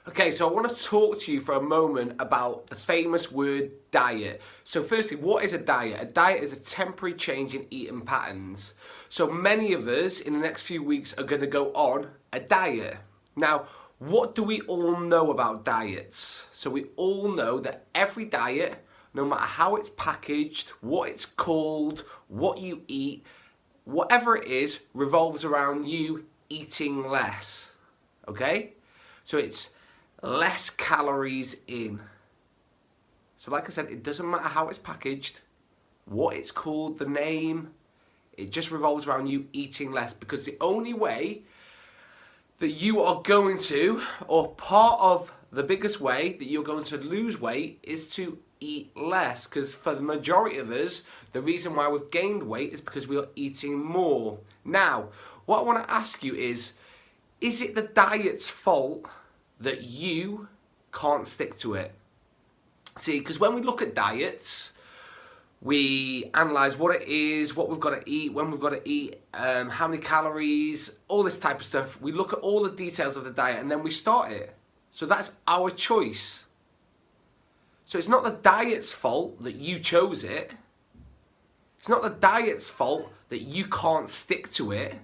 Okay, so I want to talk to you for a moment about the famous word diet. So firstly, what is a diet? A diet is a temporary change in eating patterns. So many of us in the next few weeks are going to go on a diet. Now, what do we all know about diets? So we all know that every diet, no matter how it's packaged, what it's called, what you eat, whatever it is, revolves around you eating less. Okay? So it's less calories in. So like I said, it doesn't matter how it's packaged, what it's called, the name, it just revolves around you eating less, because the only way that you are going to, or part of the biggest way that you're going to lose weight is to eat less. Because for the majority of us, the reason why we've gained weight is because we are eating more. Now, what I want to ask you is it the diet's fault that you can't stick to it? See, because when we look at diets, we analyse what it is, what we've got to eat, when we've got to eat, how many calories, all this type of stuff. We look at all the details of the diet and then we start it. So that's our choice. So it's not the diet's fault that you chose it. It's not the diet's fault that you can't stick to it.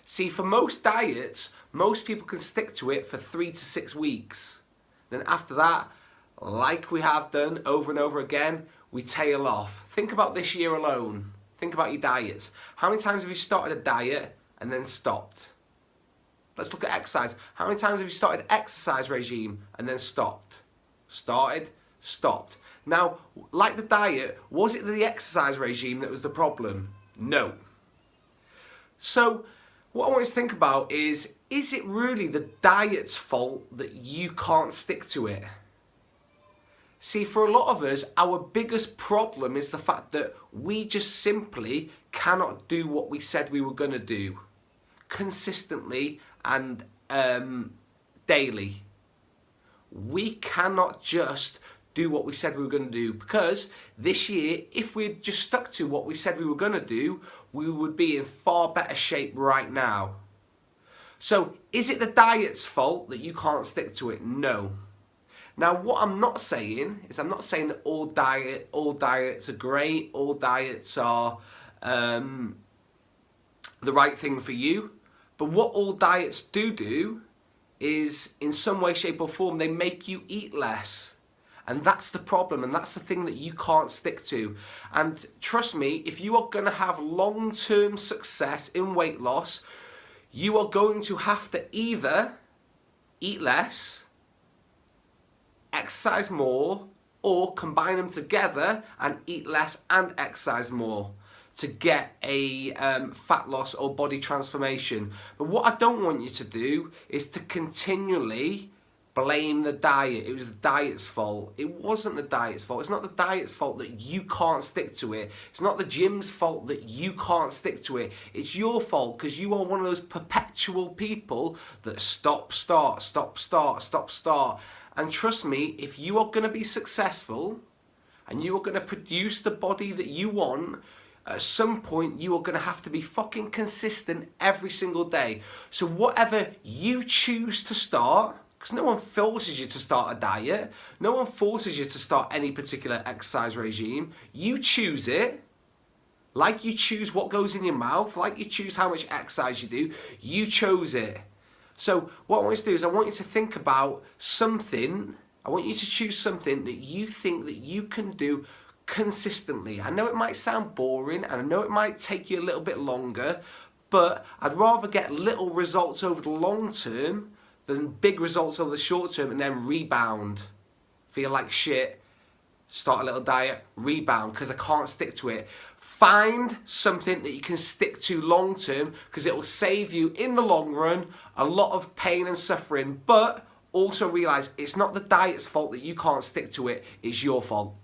See, for most diets, most people can stick to it for 3 to 6 weeks. Then after that, like we have done over and over again, we tail off. Think about this year alone. Think about your diets. How many times have you started a diet and then stopped? Let's look at exercise. How many times have you started an exercise regime and then stopped? Started, stopped. Now, like the diet, was it the exercise regime that was the problem? No. So, what I want you to think about is it really the diet's fault that you can't stick to it? See, for a lot of us, our biggest problem is the fact that we just simply cannot do what we said we were going to do consistently and daily. We cannot just do what we said we were going to do, because this year, if we'd just stuck to what we said we were going to do, we would be in far better shape right now. So, is it the diet's fault that you can't stick to it? No. Now, what I'm not saying is, I'm not saying that all diets are great, all diets are the right thing for you. But what all diets do is, in some way, shape or form, they make you eat less. And that's the problem, and that's the thing that you can't stick to. And trust me, if you are going to have long-term success in weight loss, you are going to have to either eat less, exercise more, or combine them together and eat less and exercise more to get a fat loss or body transformation. But what I don't want you to do is to continually blame the diet. It was the diet's fault. It wasn't the diet's fault. It's not the diet's fault that you can't stick to it. It's not the gym's fault that you can't stick to it. It's your fault, because you are one of those perpetual people that stop, start, stop, start, stop, start. And trust me, if you are going to be successful and you are going to produce the body that you want, at some point you are going to have to be fucking consistent every single day. So whatever you choose to start, because no one forces you to start a diet, no one forces you to start any particular exercise regime, you choose it. Like you choose what goes in your mouth, like you choose how much exercise you do, you chose it. So what I want you to do is I want you to think about something, I want you to choose something that you think that you can do consistently. I know it might sound boring and I know it might take you a little bit longer, but I'd rather get little results over the long term than big results over the short term and then rebound. Feel like shit, start a little diet, rebound, because I can't stick to it. Find something that you can stick to long term, because it will save you in the long run a lot of pain and suffering. But also realise it's not the diet's fault that you can't stick to it, it's your fault.